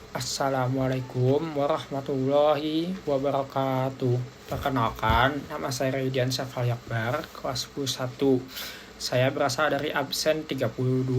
Assalamualaikum warahmatullahi wabarakatuh. Perkenalkan, nama saya Radian Syafali Akbar, kelas 11. Saya berasal dari absen 32.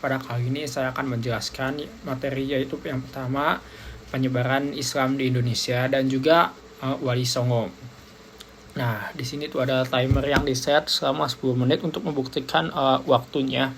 Pada kali ini saya akan menjelaskan materi, yaitu yang pertama, penyebaran Islam di Indonesia dan juga Wali Songo. Nah, di sini tuh ada timer yang di-set selama 10 menit untuk membuktikan waktunya.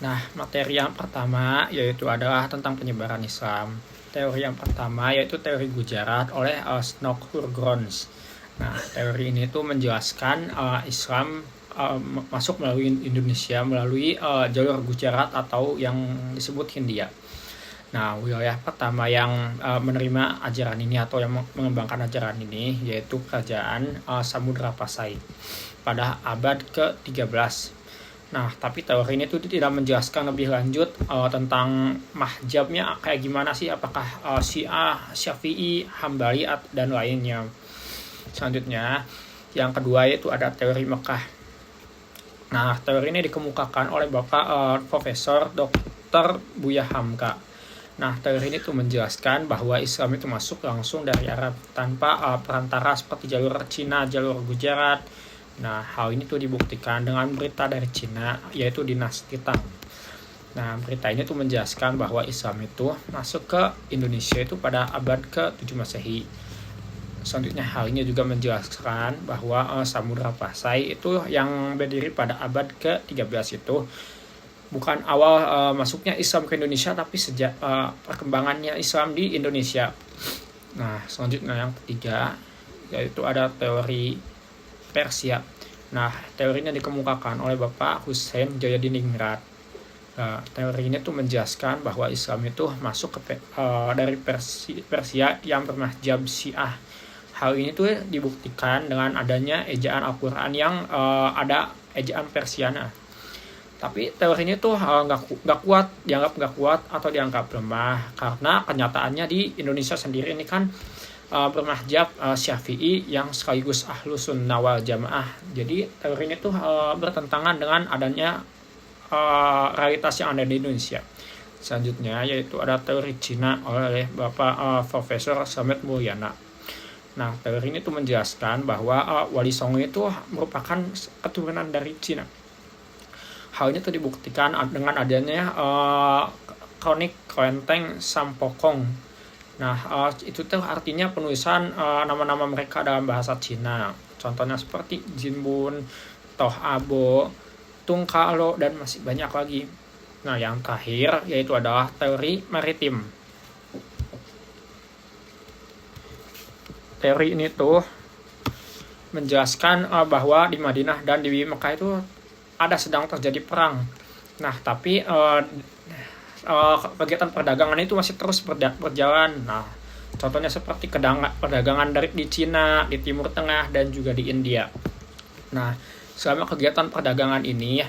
Nah, materi yang pertama yaitu adalah tentang penyebaran Islam. Teori yang pertama yaitu teori Gujarat oleh Snook Hurgrons. Nah, teori ini tuh menjelaskan Islam masuk melalui Indonesia melalui jalur Gujarat atau yang disebut Hindia. Nah, wilayah pertama yang menerima ajaran ini atau yang mengembangkan ajaran ini yaitu kerajaan Samudra Pasai pada abad ke-13. Nah, tapi teori ini tuh tidak menjelaskan lebih lanjut tentang mahjabnya kayak gimana sih, apakah Syiah, Syafi'i, Hambali, dan lainnya. Selanjutnya, yang kedua yaitu ada teori Mekah. Nah, teori ini dikemukakan oleh Bapak Profesor Dr. Buya Hamka. Nah, teori ini tuh menjelaskan bahwa Islam itu masuk langsung dari Arab tanpa perantara seperti jalur Cina, jalur Gujarat. Nah, hal ini tuh dibuktikan dengan berita dari Cina, yaitu dinasti Tang. Nah, berita ini tuh menjelaskan bahwa Islam itu masuk ke Indonesia itu pada abad ke-7 Masehi. Selanjutnya, hal ini juga menjelaskan bahwa Samudra Pasai itu yang berdiri pada abad ke-13 itu bukan awal masuknya Islam ke Indonesia, tapi sejak perkembangannya Islam di Indonesia. Nah, selanjutnya yang ketiga yaitu ada teori Persia. Nah, teorinya dikemukakan oleh Bapak Hussein Jayadiningrat. Nah, teori ini tuh menjelaskan bahwa Islam itu masuk dari Persia yang bermazhab Syiah. Hal ini tuh dibuktikan dengan adanya ejaan Al-Quran yang ada ejaan Persiana. Tapi teori ini tuh nggak kuat, dianggap nggak kuat atau dianggap lemah karena kenyataannya di Indonesia sendiri ini kan bermazhab Syafi'i yang sekaligus ahlu sunnah wal jamaah. Jadi teori ini tuh bertentangan dengan adanya realitas yang ada di Indonesia. Selanjutnya yaitu ada teori Cina oleh Bapak Profesor Slamet Mulyana. Nah, teori ini tuh menjelaskan bahwa Wali Songo itu merupakan keturunan dari Cina. Hal ini tuh dibuktikan dengan adanya kronik Kelenteng Sampokong. Nah, itu tuh artinya penulisan nama-nama mereka dalam bahasa Cina. Contohnya seperti Jinbun, Toh Abo, Tung Kalo, dan masih banyak lagi. Nah, yang terakhir yaitu adalah teori maritim. Teori ini tuh menjelaskan bahwa di Madinah dan di Mekah itu ada sedang terjadi perang. Nah, tapi kegiatan perdagangan itu masih terus berjalan. Nah, contohnya seperti perdagangan di Cina, di Timur Tengah, dan juga di India. Nah, selama kegiatan perdagangan ini,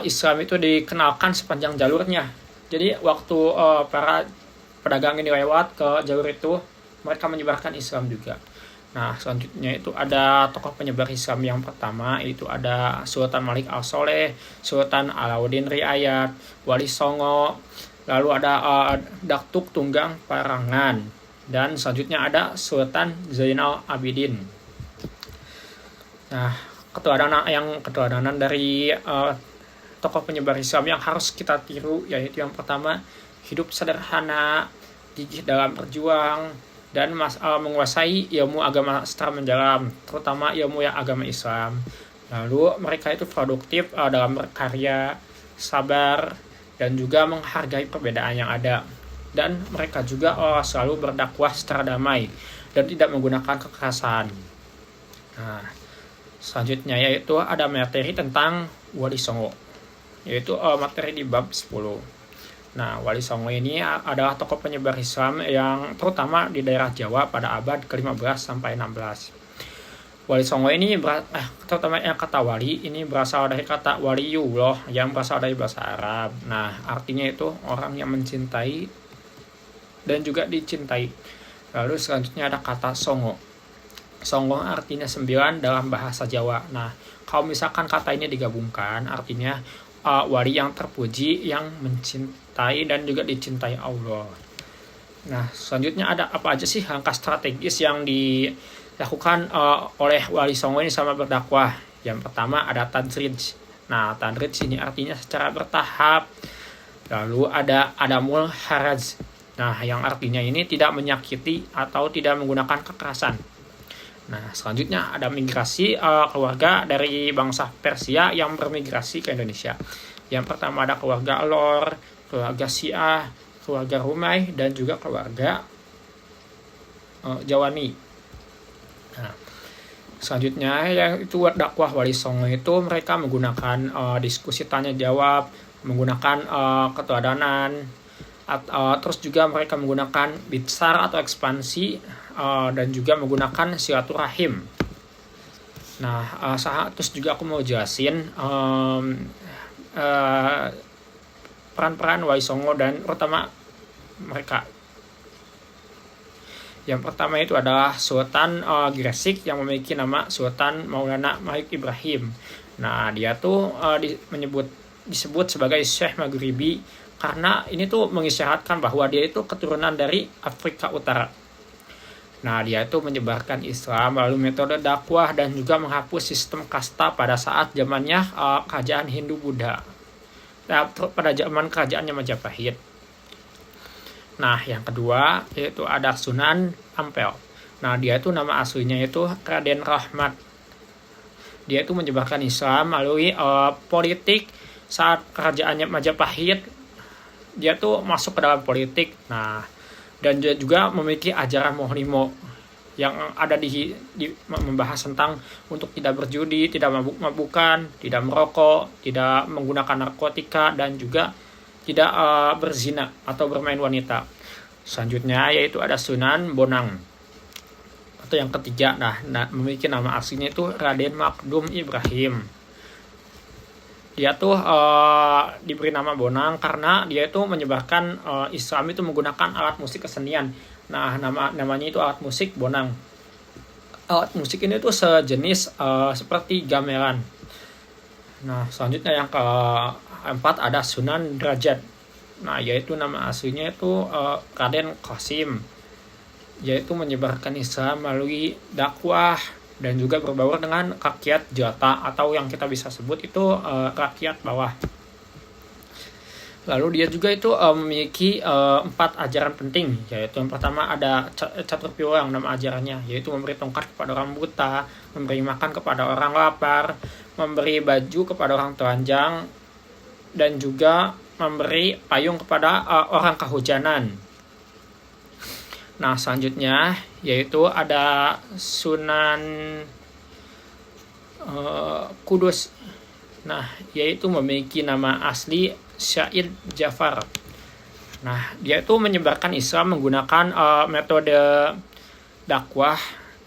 Islam itu dikenalkan sepanjang jalurnya. Jadi, waktu para pedagang ini lewat ke jalur itu, mereka menyebarkan Islam juga. Nah, selanjutnya itu ada tokoh penyebar Islam yang pertama, itu ada Sultan Malik Al-Soleh, Sultan Alauddin Riayat, Wali Songo, lalu ada Datuk Tunggang Parangan, dan selanjutnya ada Sultan Zainal Abidin. Nah, keteladanan dari tokoh penyebar Islam yang harus kita tiru, yaitu yang pertama, hidup sederhana, gigih dalam berjuang, dan menguasai ilmu agama secara mendalam, terutama ilmu yang agama Islam. Lalu mereka itu produktif dalam berkarya, sabar, dan juga menghargai perbedaan yang ada. Dan mereka juga selalu berdakwah secara damai dan tidak menggunakan kekerasan. Nah, selanjutnya yaitu ada materi tentang Wali Songo, yaitu materi di bab 10. Nah, Wali Songo ini adalah tokoh penyebar Islam yang terutama di daerah Jawa pada abad ke-15 sampai 16. Wali Songo ini terutama yang kata wali ini berasal dari kata waliyullah yang berasal dari bahasa Arab. Nah, artinya itu orang yang mencintai dan juga dicintai. Lalu selanjutnya ada kata Songo. Songo artinya 9 dalam bahasa Jawa. Nah, kalau misalkan kata ini digabungkan, artinya wali yang terpuji, yang mencintai dan juga dicintai Allah. Nah, selanjutnya ada apa aja sih langkah strategis yang dilakukan oleh Wali Songo ini sama berdakwah? Yang pertama ada tadrij. Nah, tadrij ini artinya secara bertahap. Lalu ada adamul haraj. Nah, yang artinya ini tidak menyakiti atau tidak menggunakan kekerasan. Nah, selanjutnya ada migrasi keluarga dari bangsa Persia yang bermigrasi ke Indonesia. Yang pertama ada keluarga Alor, keluarga Syiah, keluarga Rumai, dan juga keluarga Jawani. Nah, selanjutnya yang itu dakwah Wali Songo itu mereka menggunakan diskusi tanya jawab, menggunakan keteladanan, terus juga mereka menggunakan bitsar atau ekspansi, dan juga menggunakan silaturahim. Nah, terus juga aku mau jelasin peran-peran Wali Songo dan terutama mereka. Yang pertama itu adalah Sultan Gresik yang memiliki nama Sultan Maulana Malik Ibrahim. Nah, dia tuh disebut sebagai Syekh Maghribi karena ini tuh mengisyaratkan bahwa dia itu keturunan dari Afrika Utara. Nah, dia itu menyebarkan Islam melalui metode dakwah dan juga menghapus sistem kasta pada saat zamannya kerajaan Hindu-Buddha. Nah, pada zaman kerajaannya Majapahit. Nah, yang kedua yaitu ada Sunan Ampel. Nah, dia itu nama aslinya itu Raden Rahmat. Dia itu menyebarkan Islam melalui politik saat kerajaannya Majapahit. Dia tuh masuk ke dalam politik. Nah, dan dia juga memiliki ajaran Mohlimo yang ada di membahas tentang untuk tidak berjudi, tidak mabuk-mabukan, tidak merokok, tidak menggunakan narkotika, dan juga tidak berzina atau bermain wanita. Selanjutnya yaitu ada Sunan Bonang atau yang ketiga. Nah memiliki nama aslinya itu Raden Makdum Ibrahim. Dia tuh diberi nama Bonang karena dia itu menyebarkan Islam itu menggunakan alat musik kesenian. Nah, namanya itu alat musik Bonang. Alat musik ini tuh sejenis seperti gamelan. Nah, selanjutnya yang keempat ada Sunan Derajat. Nah, yaitu nama aslinya itu Raden Qasim. Yaitu menyebarkan Islam melalui dakwah dan juga berbaur dengan rakyat jelata atau yang kita bisa sebut itu rakyat bawah. Lalu dia juga itu memiliki 4 ajaran penting, yaitu yang pertama ada catur piwang nama ajarannya, yaitu memberi tongkat kepada orang buta, memberi makan kepada orang lapar, memberi baju kepada orang telanjang, dan juga memberi payung kepada orang kehujanan. Nah, selanjutnya yaitu ada Sunan Kudus. Nah, yaitu memiliki nama asli Syahid Jafar. Nah, dia itu menyebarkan Islam menggunakan metode dakwah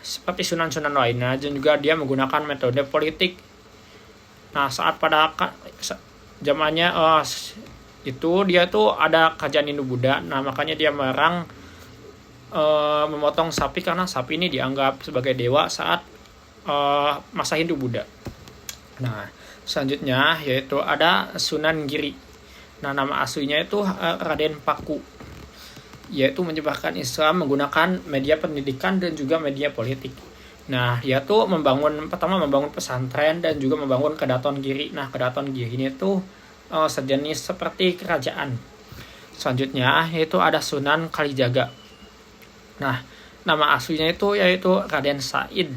seperti sunan-sunan lainnya, dan juga dia menggunakan metode politik. Nah, saat pada zamannya itu dia tuh ada kerajaan Hindu-Buddha. Nah, makanya dia melarang memotong sapi karena sapi ini dianggap sebagai dewa saat masa Hindu-Buddha. Nah, selanjutnya yaitu ada Sunan Giri. Nah, nama aslinya itu Raden Paku, yaitu menyebarkan Islam menggunakan media pendidikan dan juga media politik. Nah, dia tuh membangun pesantren dan juga membangun Kedaton Giri. Nah, Kedaton Giri ini tuh sejenis seperti kerajaan. Selanjutnya yaitu ada Sunan Kalijaga. Nah, nama aslinya itu yaitu Raden Said.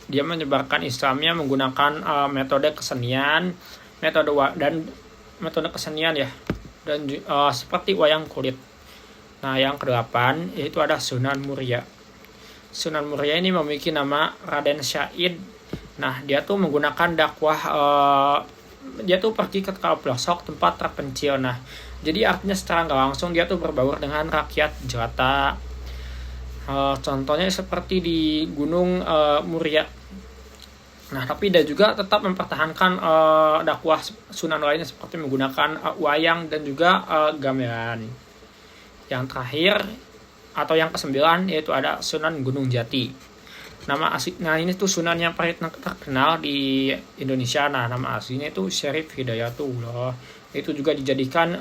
Dia menyebarkan Islamnya menggunakan metode kesenian, metode kesenian ya, dan seperti wayang kulit. Nah, yang kedelapan yaitu ada Sunan Muria. Sunan Muria ini memiliki nama Raden Syahid. Nah, dia tuh menggunakan dakwah, dia tuh pergi ke pelosok tempat terpencil. Nah, jadi artinya secara nggak langsung dia tuh berbaur dengan rakyat jelata. Contohnya seperti di Gunung Muria. Nah, tapi dia juga tetap mempertahankan dakwah sunan lainnya seperti menggunakan wayang dan juga gamelan. Yang terakhir atau yang ke-9 yaitu ada Sunan Gunung Jati. Nama asli, nah ini tuh Sunan yang paling terkenal di Indonesia. Nah, nama aslinya itu Syarif Hidayatullah. Itu juga dijadikan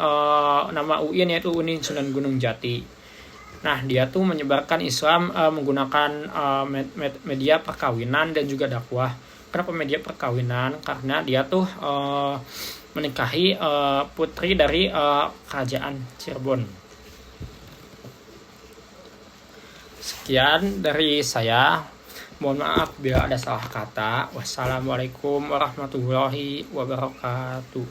nama UIN, yaitu Unin Sunan Gunung Jati. Nah, dia tuh menyebarkan Islam menggunakan media perkawinan dan juga dakwah. Kenapa media perkawinan? Karena dia tuh menikahi putri dari kerajaan Cirebon. Sekian dari saya. Mohon maaf bila ada salah kata. Wassalamualaikum warahmatullahi wabarakatuh.